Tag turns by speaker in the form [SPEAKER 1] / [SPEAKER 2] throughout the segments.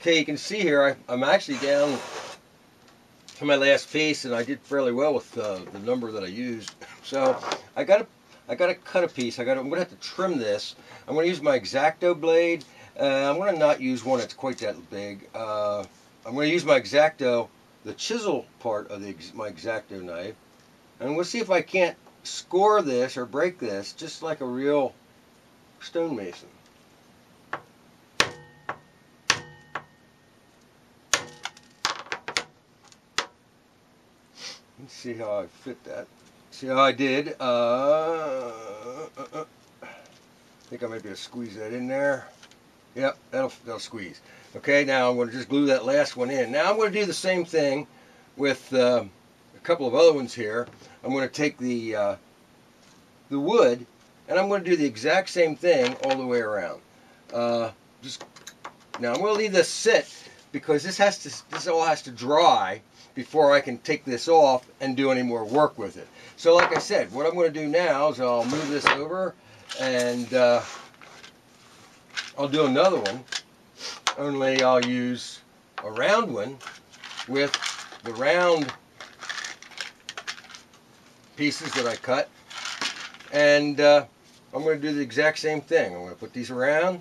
[SPEAKER 1] Okay, you can see here I'm actually down to my last piece, and I did fairly well with the number that I used. So I gotta cut a piece. I'm gonna have to trim this. I'm gonna use my X-Acto blade. I'm gonna not use one that's quite that big. I'm gonna use my X-Acto, the chisel part of my X-Acto knife, and we'll see if I can't score this or break this just like a real stonemason. Let's see how I fit that. See how I did. I think I might be able to squeeze that in there. Yep, that'll squeeze. Okay, now I'm going to just glue that last one in. Now I'm going to do the same thing with a couple of other ones here. I'm going to take the wood, and I'm going to do the exact same thing all the way around. Now I'm going to leave this sit because this all has to dry before I can take this off and do any more work with it. So like I said, what I'm going to do now is I'll move this over, and I'll do another one, only I'll use a round one with the round pieces that I cut, and I'm going to do the exact same thing. I'm going to put these around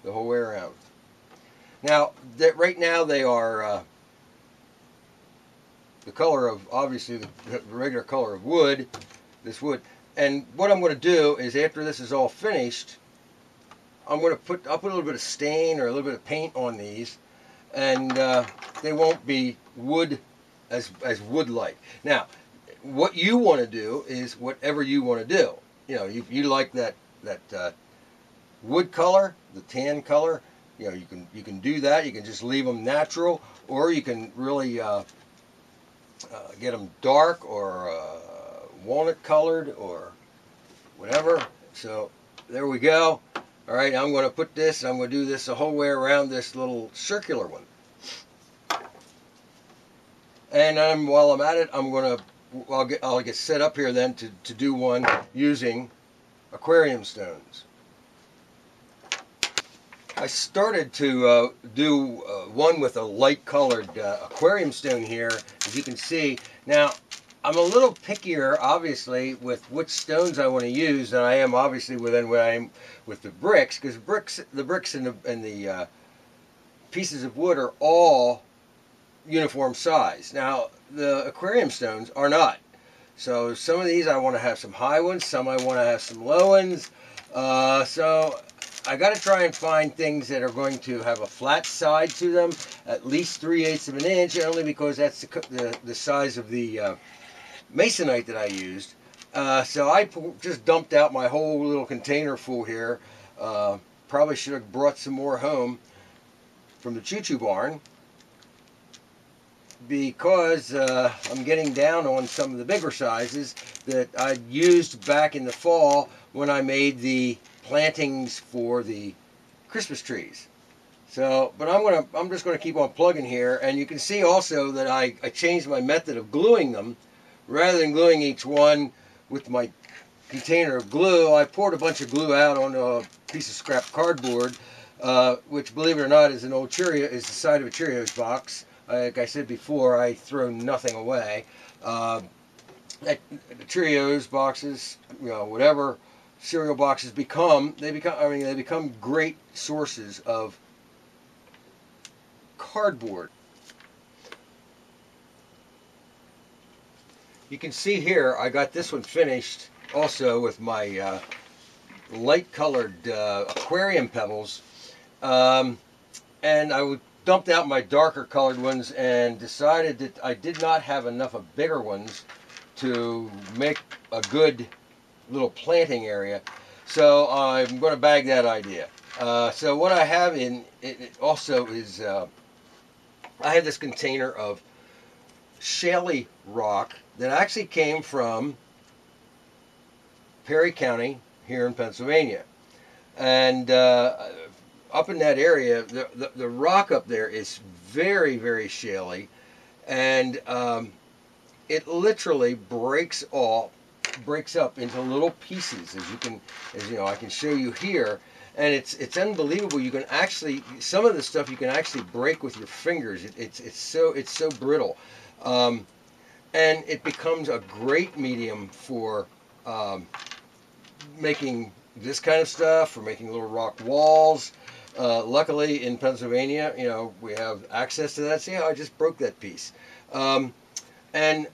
[SPEAKER 1] the whole way around. Now, right now they are the color of, obviously, the regular color of wood, this wood. And what I'm going to do is, after this is all finished, I'll put a little bit of stain or a little bit of paint on these, and they won't be wood as wood-like. Now, what you want to do is whatever you want to do. You know, if you like that wood color, the tan color, you know, you can do that. You can just leave them natural, or you can really get them dark or walnut colored or whatever. So there we go. All right, I'm going to put this. I'm going to do this the whole way around this little circular one. And while I'm at it, I'll get set up here then to do one using aquarium stones. I started to do one with a light colored aquarium stone here, as you can see. Now, I'm a little pickier, obviously, with which stones I want to use than I am, obviously, with the bricks, because the bricks and the pieces of wood are all uniform size. Now, the aquarium stones are not. So some of these I want to have some high ones, some I want to have some low ones. So I got to try and find things that are going to have a flat side to them, at least 3/8 of an inch, only because that's the size of the masonite that I used. So I just dumped out my whole little container full here. Probably should have brought some more home from the Choo Choo Barn, because I'm getting down on some of the bigger sizes that I used back in the fall when I made the plantings for the Christmas trees. So, but I'm just gonna keep on plugging here, and you can see also that I changed my method of gluing them. Rather than gluing each one with my container of glue, I poured a bunch of glue out on a piece of scrap cardboard, which, believe it or not, is the side of a Cheerios box. Like I said before, I throw nothing away. The Cheerios boxes, you know, whatever cereal boxes become great sources of cardboard. You can see here I got this one finished also with my light colored aquarium pebbles, and I dumped out my darker colored ones and decided that I did not have enough of bigger ones to make a good little planting area, so I'm going to bag that idea. So what I have in it also is I have this container of shaly rock that actually came from Perry County here in Pennsylvania, and up in that area, the rock up there is very, very shaly, and it literally breaks up into little pieces, as you know, I can show you here. and it's unbelievable. You can actually, some of the stuff you can actually break with your fingers. It's so brittle, and it becomes a great medium for making this kind of stuff, for making little rock walls. Luckily in Pennsylvania, you know, we have access to that. See how I just broke that piece, and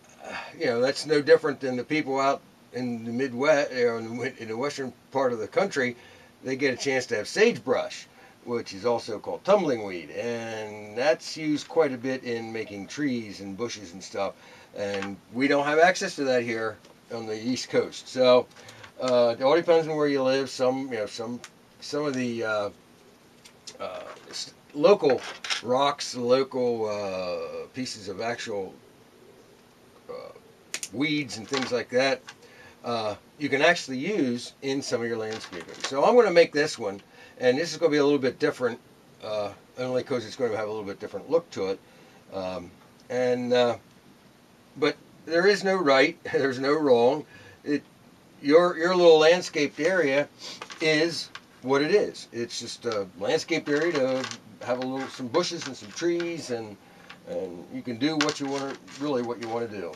[SPEAKER 1] you know, that's no different than the people out in the Midwest, you know, in the western part of the country. They get a chance to have sagebrush, which is also called tumbling weed, and that's used quite a bit in making trees and bushes and stuff. And we don't have access to that here on the East Coast. So it all depends on where you live. Some, you know, some of the local rocks, local pieces of actual weeds and things like that, you can actually use in some of your landscaping. So I'm going to make this one, and this is going to be a little bit different, only because it's going to have a little bit different look to it. But there is no right, there's no wrong. Your little landscaped area is what it is. It's just a landscaped area to have some bushes and some trees, and you can do what you want to, really what you want to do.